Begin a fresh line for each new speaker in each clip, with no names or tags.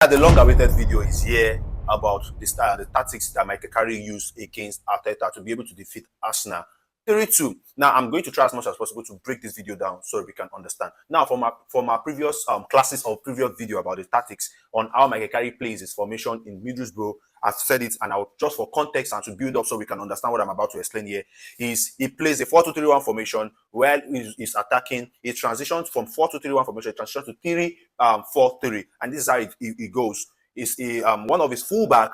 The long-awaited video is here about the tactics that Michael Carrick used against Arteta to be able to defeat Arsenal 3-2. Now, I'm going to try as much as possible to break this video down so we can understand. Now, from our previous classes or previous video about the tactics on how Michael Carrick plays his formation in Middlesbrough, I've said it, and I'll just for context and to build up so we can understand what I'm about to explain here, is he plays a 4-2-3-1 formation where he's attacking. He transitions from 4-2-3-1 formation, transitions to 3-4-3, and this is how it goes. Is one of his fullback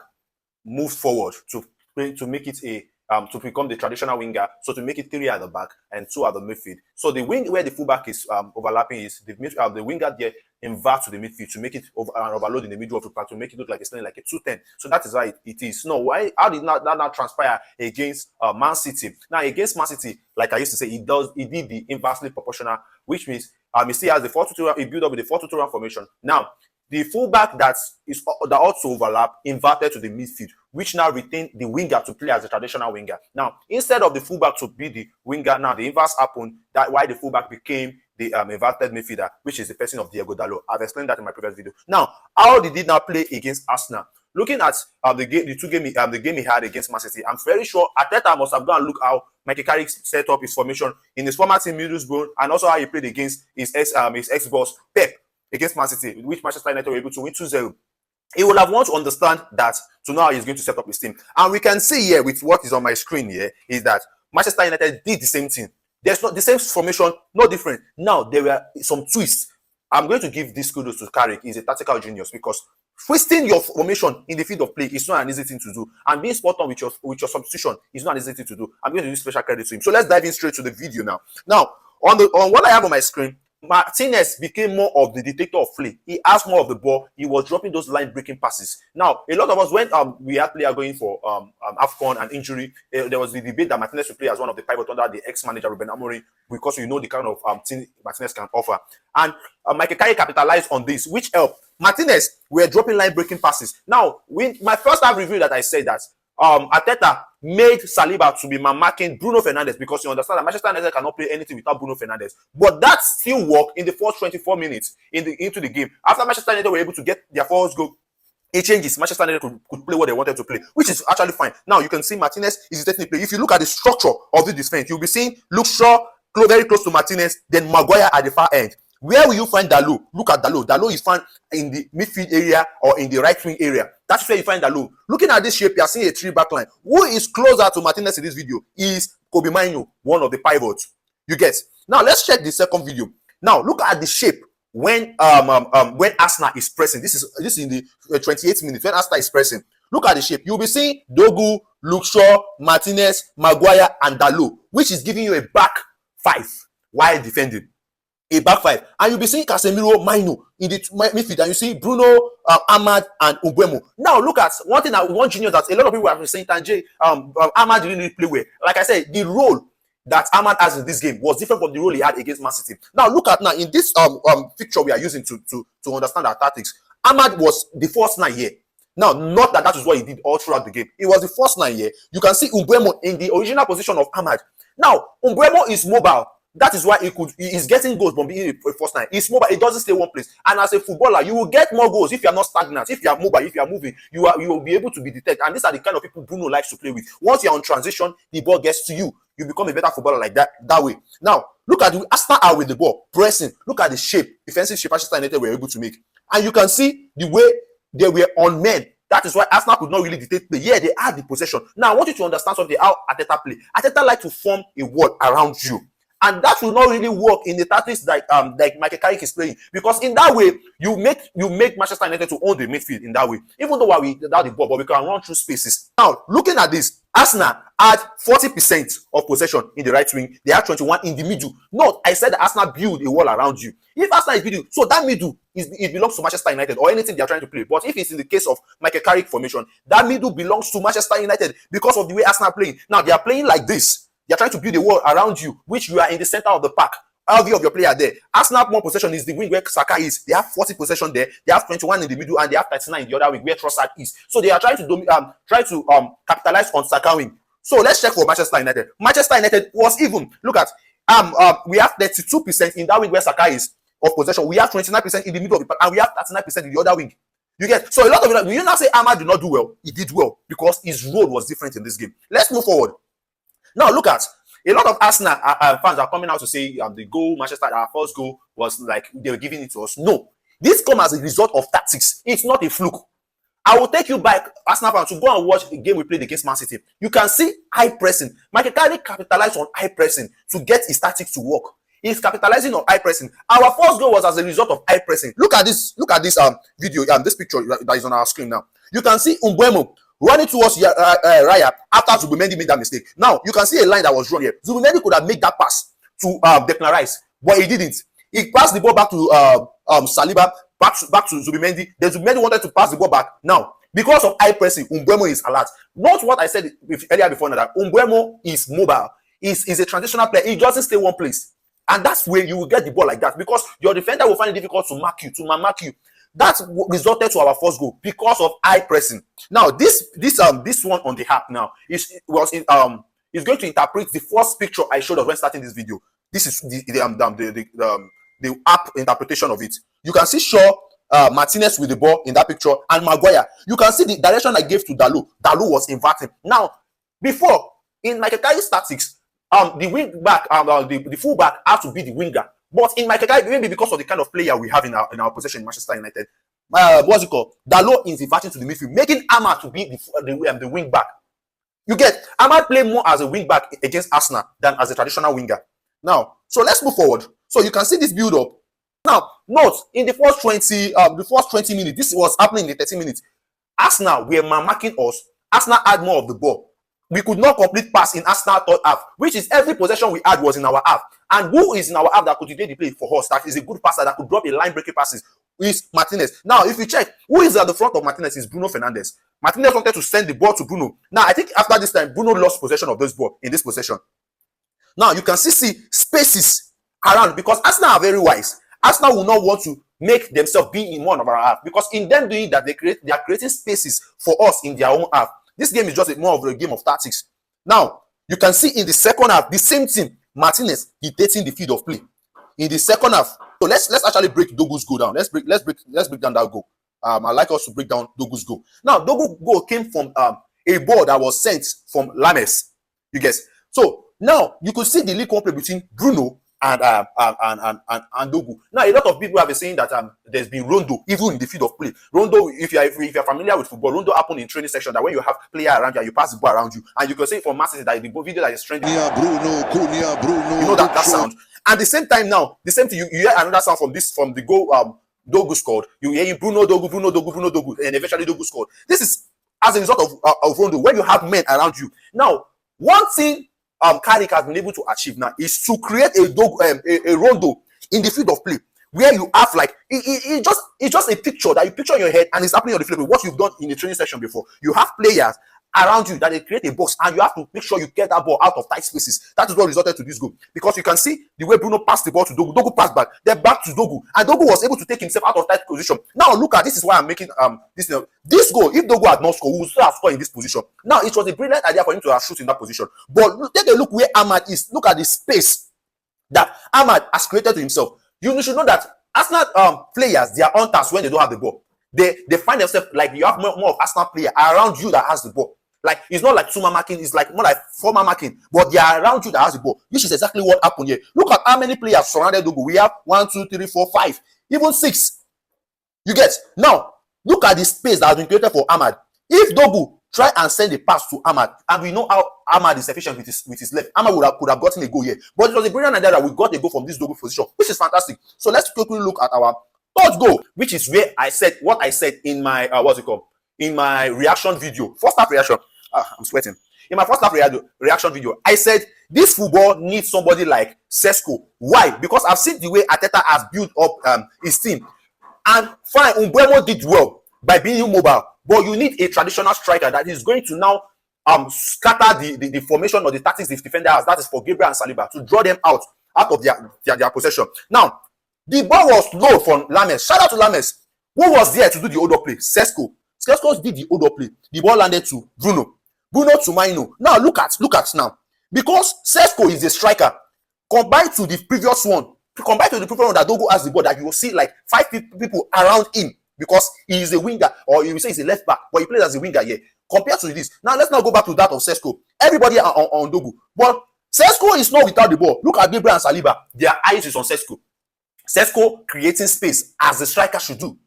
moves forward to make it a to become the traditional winger, so to make it 3 at the back and 2 at the midfield. So the wing where the fullback is overlapping is the winger there invert to the midfield to make it overload in the middle of the park to make it look like it's playing like a 2-10. So that is how it is. No, how did that not transpire against Man City? Now against Man City, like I used to say, he did the inversely proportional, which means he still has the 4-2-3. He built up with the 4-2-3 formation. Now the fullback that also overlap inverted to the midfield, which now retain the winger to play as a traditional winger. Now, instead of the fullback to be the winger, now the inverse happened. That why the fullback became the inverted midfielder, which is the person of Diego Dalot. I've explained that in my previous video. Now, how did he now play against Arsenal? Looking at the game he had against Man City, I'm very sure Arteta must have gone and look how Michael Carrick set up his formation in his former team Middlesbrough, and also how he played against his ex-boss Pep against Man City, which Manchester United were able to win 2-0. He will have want to understand that to know how he's going to set up his team. And we can see here with what is on my screen here is that Manchester United did the same thing. There's not the same formation, no different. Now, there were some twists. I'm going to give this kudos to Carrick. He's a tactical genius because twisting your formation in the field of play is not an easy thing to do. And being spot on with your substitution is not an easy thing to do. I'm going to use special credit to him. So let's dive in straight to the video now. Now, on what I have on my screen, Martinez became more of the dictator of play. He asked more of the ball. He was dropping those line-breaking passes. Now, a lot of us, when we had players going for AFCON and injury, there was the debate that Martinez would play as one of the pivot under the ex-manager Ruben Amorim because you know the kind of thing Martinez can offer. And Michael Carrick capitalized on this, which helped. Martinez were dropping line-breaking passes. Now, my first half review that I said that Arteta made Saliba to be marking Bruno Fernandes because you understand that Manchester United cannot play anything without Bruno Fernandes. But that still worked in the first 24 minutes into the game. After Manchester United were able to get their first goal, it changes. Manchester United could play what they wanted to play, which is actually fine. Now you can see Martinez is taking the play. If you look at the structure of the defense, you'll be seeing Luke Shaw very close to Martinez, then Maguire at the far end. Where will you find Dalot? Look at Dalot. Dalot is found in the midfield area or in the right wing area. That's where you find Dalot. Looking at this shape, you are seeing a 3-back line. Who is closer to Martinez in this video is Kobe Mainoo, one of the pivots. You get. Now let's check the second video. Now look at the shape when Arsenal is pressing. This is in the 28th minute when Arsenal is pressing. Look at the shape. You'll be seeing Dogu, Luke Shaw, Martinez, Maguire, and Dalot, which is giving you a back 5 while defending. A back 5, and you'll be seeing Casemiro, Mainoo in the midfield, and you see Bruno, Ahmad, and Mbeumo. Now look at one thing that one genius that a lot of people have been saying. Ahmad didn't really play well. Like I said, the role that Ahmad has in this game was different from the role he had against Man City. Now look at in this picture we are using to understand our tactics. Ahmad was the first 9 here. Now, not that is what he did all throughout the game. It was the first 9 here. You can see Mbeumo in the original position of Ahmad. Now, Mbeumo is mobile. That is why he's getting goals from being a first 9. He's mobile. It doesn't stay one place. And as a footballer, you will get more goals if you are not stagnant. If you are mobile, if you are moving, you will be able to be detected. And these are the kind of people Bruno likes to play with. Once you're on transition, the ball gets to you. You become a better footballer like that way. Now, look at the Arsenal are with the ball, pressing. Look at the shape, defensive shape Manchester United were able to make. And you can see the way they were on men. That is why Arsenal could not really dictate play. Yeah, they had the possession. Now, I want you to understand something how Arteta play. Arteta like to form a wall around you. And that will not really work in the tactics like Michael Carrick is playing, because in that way you make Manchester United to own the midfield in that way. Even though we without the ball, but we can run through spaces. Now looking at this, Arsenal had 40% of possession in the right wing. They had 21 in the middle. Note, I said that Arsenal build a wall around you. If Arsenal is building, so that middle it belongs to Manchester United or anything they are trying to play. But if it's in the case of Michael Carrick formation, that middle belongs to Manchester United because of the way Arsenal are playing. Now they are playing like this. They're trying to build a wall around you, which you are in the center of the park. All of your player there. Arsenal more possession is the wing where Saka is. They have 40 possession there. They have 21 in the middle, and they have 39 in the other wing where Trossard is. So they are trying to capitalize on Saka wing. So let's check for Manchester United. Manchester United was even. Look at we have 32% in that wing where Saka is of possession. We have 29% in the middle of the park, and we have 39% in the other wing. You get, so a lot of it, you now say Ahmad did not do well. He did well because his role was different in this game. Let's move forward. Now look at a lot of Arsenal fans are coming out to say the goal, Manchester, our first goal was like they were giving it to us. No, this comes as a result of tactics. It's not a fluke. I will take you back, Arsenal fans, to go and watch a game we played against Man City. You can see high pressing. Michael Carrick capitalized on high pressing to get his tactics to work. He's capitalizing on high pressing. Our first goal was as a result of high pressing. Look at this video, this picture that is on our screen now. You can see Mbeumo running towards Raya after Zubimendi made that mistake. Now, you can see a line that was drawn here. Zubimendi could have made that pass to Declan Rice, but he didn't. He passed the ball back to Saliba, back to Zubimendi. Then Zubimendi wanted to pass the ball back. Now, because of high pressing, Mbeumo is alert. Not what I said earlier before now, that Mbeumo is mobile. He's a transitional player. He doesn't stay one place. And that's where you will get the ball like that, because your defender will find it difficult to mark you, That resulted to our first goal because of high pressing. Now, this one on the app now is going to interpret the first picture I showed us when starting this video. This is the app interpretation of it. You can see Shaw, Martinez with the ball in that picture, and Maguire. You can see the direction I gave to Dalot. Dalot was inverting. Now, before in Michael Carrick's tactics, the wing back, the full back had to be the winger. But in Michael Carrick, maybe because of the kind of player we have in our possession in Manchester United, what's it called? Dalot is inverting to the midfield, making Ahmad to be the wing back. You get, Ahmad play more as a wing back against Arsenal than as a traditional winger. Now, so let's move forward. So you can see this build up. Now, note in the first 20 minutes, this was happening in the 30 minutes. Arsenal were marking us. Arsenal had more of the ball. We could not complete pass in Arsenal third half, which is every possession we had was in our half. And who is in our half that could today play for us? That is a good passer that could drop a line breaking passes. Is Martinez. Now, if you check, who is at the front of Martinez is Bruno Fernandes. Martinez wanted to send the ball to Bruno. Now, I think after this time, Bruno lost possession of this ball in this possession. Now, you can see spaces around, because Arsenal are very wise. Arsenal will not want to make themselves be in one of our half, because in them doing that, they are creating spaces for us in their own half. This game is just more of a game of tactics. Now, you can see in the second half, the same thing. Martinez dictating the field of play in the second half. So let's actually break Dogu's goal down. Let's break down that goal. I like us to break down Dogu's goal. Now, Dogu's goal came from a ball that was sent from Lames. You guess. So now you could see the league play between Bruno and Dogu. Now, a lot of people have been saying that there's been Rondo even in the field of play. Rondo, if you're familiar with football, Rondo happened in training section, that when you have player around you and you pass the ball around you, and you can say from Man City that the video that is trending, Bruno, you know that sound. And the same time now, the same thing, you hear another sound from the goal Dogu scored. You hear Bruno Dogu, and eventually Dogu scored. This is as a result of Rondo, when you have men around you. Now, one thing Carrick has been able to achieve now is to create a Rondo in the field of play, where you have like it's just a picture that you picture in your head, and it's happening on the field. What you've done in the training session before, you have players around you that they create a box, and you have to make sure you get that ball out of tight spaces. That is what resulted to this goal, because you can see the way Bruno passed the ball to Dogu. Dogu passed back, then back to Dogu, and Dogu was able to take himself out of tight position. Now look at this. Is why I'm making this goal. If Dogu had not scored, we would still have scored in this position. Now it was a brilliant idea for him to have shoot in that position. But take a look where Ahmad is. Look at the space that Ahmad has created to himself. You should know that Arsenal players, they are hunters when they don't have the ball. They find themselves like you have more of Arsenal player around you that has the ball. Like, it's not like Suma marking, it's like more like former marking, but they are around you that has the ball, which is exactly what happened here. Look at how many players surrounded Dogu. We have 1, 2, 3, 4, 5, even 6. You get? Now, look at the space that has been created for Ahmad. If Dogu try and send a pass to Ahmad, and we know how Ahmad is efficient with his left, Ahmad could have gotten a goal here. But it was a brilliant idea that we got a goal from this Dogu position, which is fantastic. So let's quickly look at our third goal, which is where I said what I said in my in my reaction video, first half reaction. I'm sweating. In my first half reaction video, I said this football needs somebody like Sesko. Why? Because I've seen the way Arteta has built up his team. And fine, Mbeumo did well by being immobile, but you need a traditional striker that is going to now scatter the formation or the tactics the defender has. That is for Gabriel and Saliba, to draw them out of their possession. Now, the ball was low from Lames. Shout out to Lames. Who was there to do the order play? Sesko. Sesko did the order play. The ball landed to Bruno to Maino. Now look at now, because Sesko is a striker compared to the previous one that Dogu has the ball, that you will see like 5 people around him because he is a winger, or you will say he's a left back, but he plays as a winger here. Compared to this, now let's now go back to that of Sesko. Everybody are on Dogu, but Sesko is not without the ball. Look at Gabriel and Saliba. Their eyes is on Sesko. Sesko creating space as the striker should do.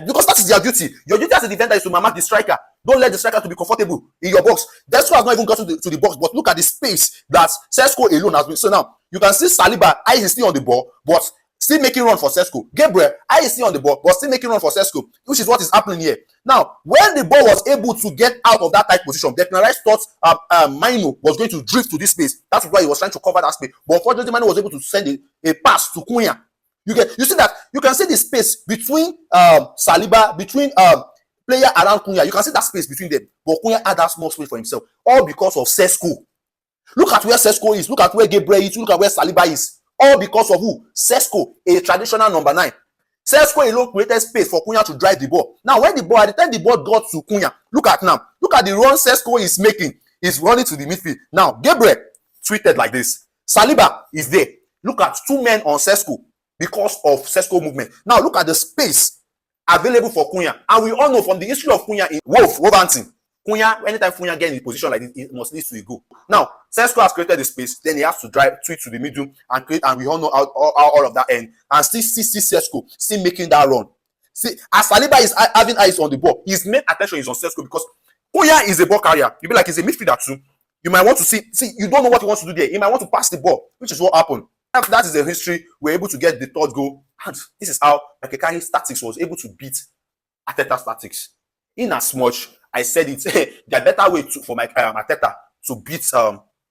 Because that is their duty. Your duty as a defender is to mark the striker. Don't let the striker to be comfortable in your box. Sesko has not even gotten to the box, but look at the space that Sesko alone has been. So now you can see Saliba, eyes is still on the ball, but still making run for Sesko. Gabriel, eyes is still on the ball, but still making run for Sesko, which is what is happening here. Now, when the ball was able to get out of that tight position, Declan Rice thought Maino was going to drift to this space. That's why he was trying to cover that space. But unfortunately, Maino was able to send a pass to Cunha. You see that you can see the space between Saliba, between player around Cunha. You can see that space between them. But Cunha had that small space for himself, all because of Sesko. Look at where Sesko is. Look at where Gabriel is. Look at where Saliba is. All because of who? Sesko, a traditional number 9. Sesko alone created space for Cunha to drive the ball. Now, when the ball, at the time the ball got to Cunha, look at now. Look at the run Sesko is making. He's running to the midfield. Now, Gabriel tweeted like this. Saliba is there. Look at 2 men on Sesko because of Sesko movement. Now, look at the space available for Cunha. And we all know from the history of Cunha in Wolverhampton, Cunha, anytime Cunha gets in a position like this, it must lead to a goal. Now, Sesko has created the space, then he has to tweet to the middle and create, and we all know how all of that end. And still see Sesko still making that run. See, as Saliba is having eyes on the ball, his main attention is on Sesko because Cunha is a ball carrier. You be like he's a midfielder too. You might want to see, you don't know what he wants to do there. He might want to pass the ball, which is what happened. That is the history. We're able to get the 3rd goal. And this is how Carrick's tactics was able to beat Arteta's tactics. In as much, I said it, the better way for Arteta to beat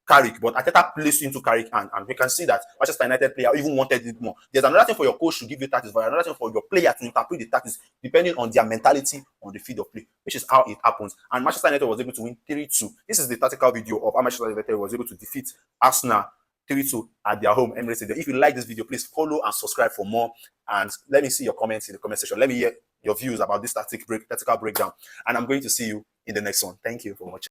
Carrick, but Arteta placed into Carrick, and we can see that Manchester United player even wanted it more. There's another thing for your coach to give you tactics, but another thing for your player to interpret the tactics depending on their mentality on the field of play, which is how it happens. And Manchester United was able to win 3-2. This is the tactical video of how Manchester United was able to defeat Arsenal 3-2 at their home Emirates Stadium. If you like this video, please follow and subscribe for more. And let me see your comments in the comment section. Let me hear your views about this tactical breakdown. And I'm going to see you in the next one. Thank you for watching.